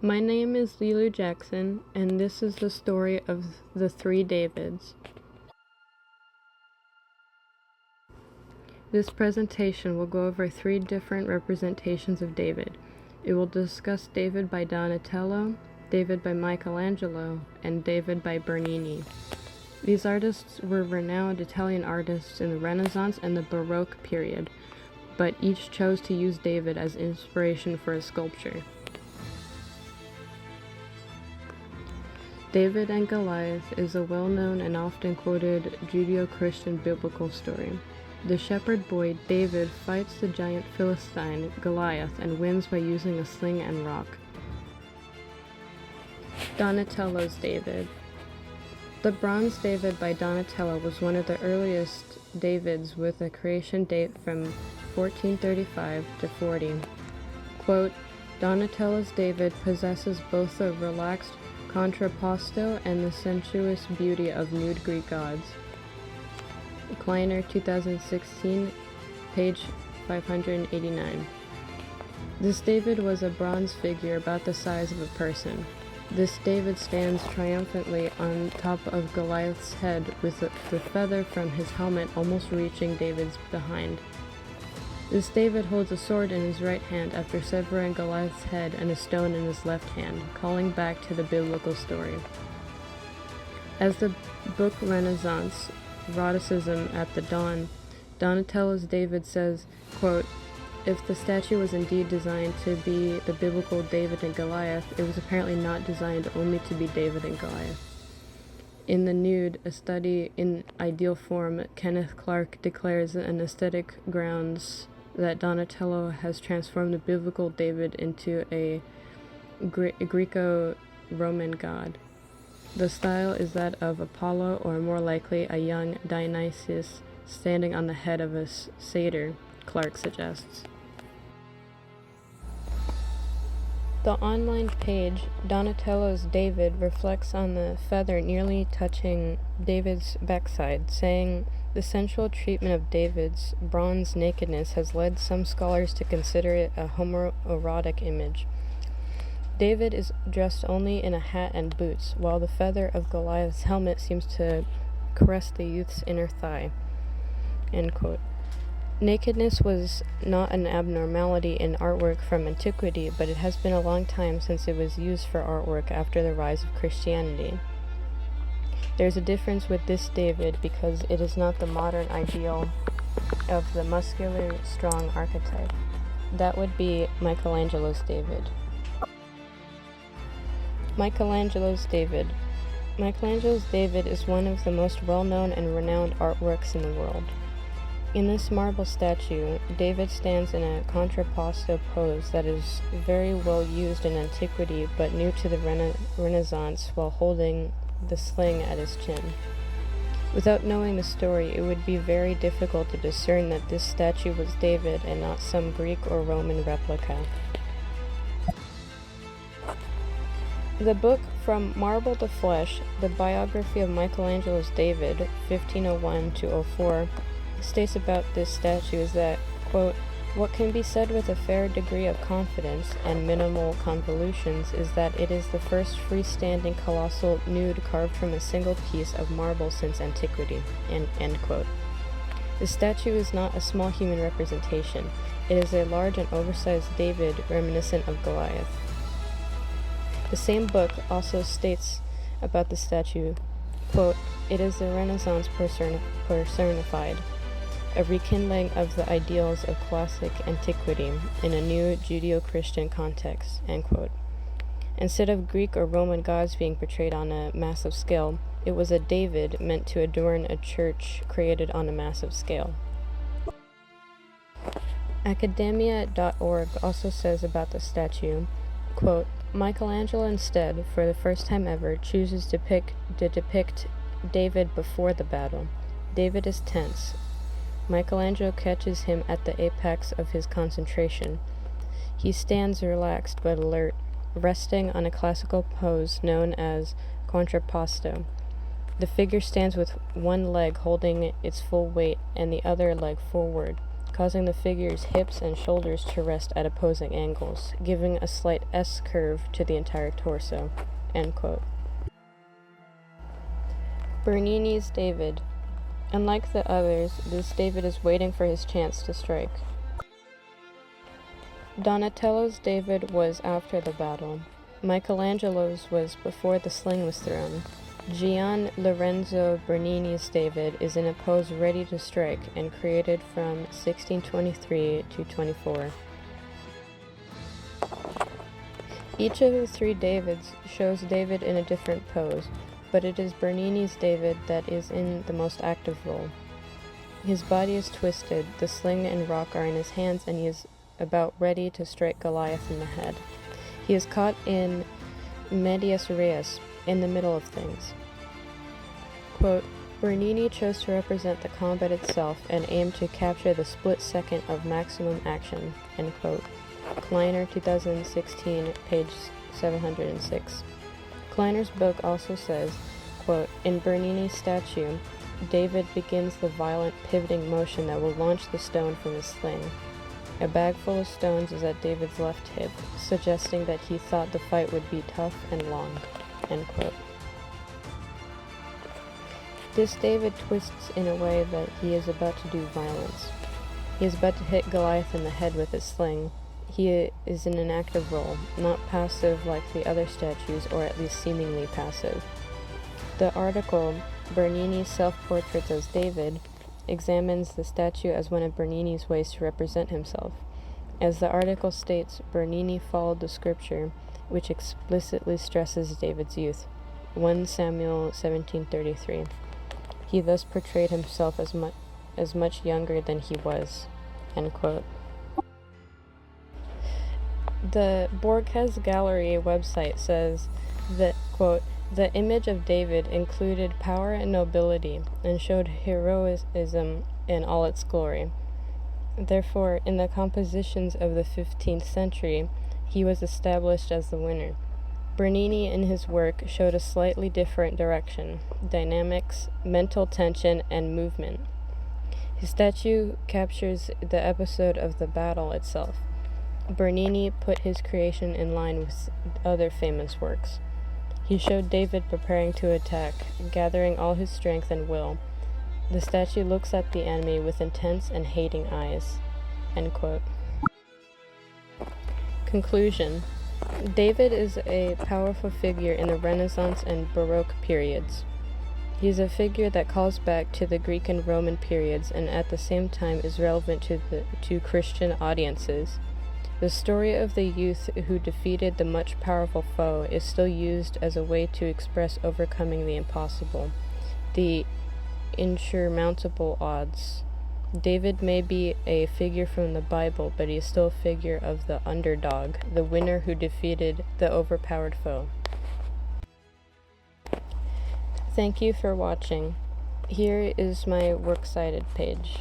My name is Lilu Jackson, and this is the story of the three Davids. This presentation will go over three different representations of David. It will discuss David by Donatello, David by Michelangelo, and David by Bernini. These artists were renowned Italian artists in the Renaissance and the Baroque period, but each chose to use David as inspiration for a sculpture. David and Goliath is a well-known and often quoted Judeo-Christian biblical story. The shepherd boy David fights the giant Philistine Goliath and wins by using a sling and rock. Donatello's David. The Bronze David by Donatello was one of the earliest Davids with a creation date from 1435 to 40. Quote, Donatello's David possesses both the relaxed contrapposto and the sensuous beauty of nude Greek gods. Kleiner, 2016, page 589. This David was a bronze figure about the size of a person. This David stands triumphantly on top of Goliath's head with the feather from his helmet almost reaching David's behind. This David holds a sword in his right hand after severing Goliath's head and a stone in his left hand, calling back to the biblical story. As the book Renaissance, Eroticism at the Dawn, Donatello's David says, quote, if the statue was indeed designed to be the biblical David and Goliath, it was apparently not designed only to be David and Goliath. In The Nude, a study in ideal form, Kenneth Clark declares on aesthetic grounds that Donatello has transformed the biblical David into a Greco-Roman god. The style is that of Apollo, or more likely a young Dionysius standing on the head of a satyr, Clark suggests. The online page, Donatello's David, reflects on the feather nearly touching David's backside, saying, the sensual treatment of David's bronze nakedness has led some scholars to consider it a homoerotic image. David is dressed only in a hat and boots, while the feather of Goliath's helmet seems to caress the youth's inner thigh. End quote. Nakedness was not an abnormality in artwork from antiquity, but it has been a long time since it was used for artwork after the rise of Christianity. There's a difference with this David because it is not the modern ideal of the muscular, strong archetype. That would be Michelangelo's David. Michelangelo's David. Michelangelo's David is one of the most well-known and renowned artworks in the world. In this marble statue, David stands in a contrapposto pose that is very well used in antiquity but new to the Renaissance while holding the sling at his chin. Without knowing the story, it would be very difficult to discern that this statue was David and not some Greek or Roman replica. The book From Marble to Flesh, the biography of Michelangelo's David, 1501-04, states about this statue is that, quote, what can be said with a fair degree of confidence and minimal convolutions is that it is the first freestanding colossal nude carved from a single piece of marble since antiquity, end quote. The statue is not a small human representation. It is a large and oversized David reminiscent of Goliath. The same book also states about the statue, quote, it is the Renaissance personified, a rekindling of the ideals of classic antiquity in a new Judeo-Christian context, end quote. Instead of Greek or Roman gods being portrayed on a massive scale, it was a David meant to adorn a church created on a massive scale. Academia.org also says about the statue, quote, Michelangelo instead, for the first time ever, chooses to depict David before the battle. David is tense. Michelangelo catches him at the apex of his concentration. He stands relaxed but alert, resting on a classical pose known as contrapposto. The figure stands with one leg holding its full weight and the other leg forward, causing the figure's hips and shoulders to rest at opposing angles, giving a slight S-curve to the entire torso." End quote. Bernini's David. Unlike the others, this David is waiting for his chance to strike. Donatello's David was after the battle. Michelangelo's was before the sling was thrown. Gian Lorenzo Bernini's David is in a pose ready to strike and created from 1623 to 24. Each of the three Davids shows David in a different pose, but it is Bernini's David that is in the most active role. His body is twisted, the sling and rock are in his hands, and he is about ready to strike Goliath in the head. He is caught in medias res, in the middle of things. Quote, Bernini chose to represent the combat itself and aimed to capture the split second of maximum action. End quote. Kleiner, 2016, page 706. Kleiner's book also says, quote, in Bernini's statue, David begins the violent pivoting motion that will launch the stone from his sling. A bag full of stones is at David's left hip, suggesting that he thought the fight would be tough and long. End quote. This David twists in a way that he is about to do violence. He is about to hit Goliath in the head with his sling. He is in an active role, not passive like the other statues, or at least seemingly passive. The article, Bernini's Self-Portraits as David, examines the statue as one of Bernini's ways to represent himself. As the article states, Bernini followed the scripture, which explicitly stresses David's youth. 1 Samuel 17:33. He thus portrayed himself as much younger than he was. End quote. The Borghese Gallery website says that, quote, the image of David included power and nobility and showed heroism in all its glory. Therefore, in the compositions of the 15th century, he was established as the winner. Bernini in his work showed a slightly different direction, dynamics, mental tension, and movement. His statue captures the episode of the battle itself. Bernini put his creation in line with other famous works. He showed David preparing to attack, gathering all his strength and will. The statue looks at the enemy with intense and hating eyes. End quote. Conclusion. David is a powerful figure in the Renaissance and Baroque periods. He is a figure that calls back to the Greek and Roman periods and at the same time is relevant to Christian audiences. The story of the youth who defeated the much powerful foe is still used as a way to express overcoming the impossible, the insurmountable odds. David may be a figure from the Bible, but he is still a figure of the underdog, the winner who defeated the overpowered foe. Thank you for watching. Here is my works cited page.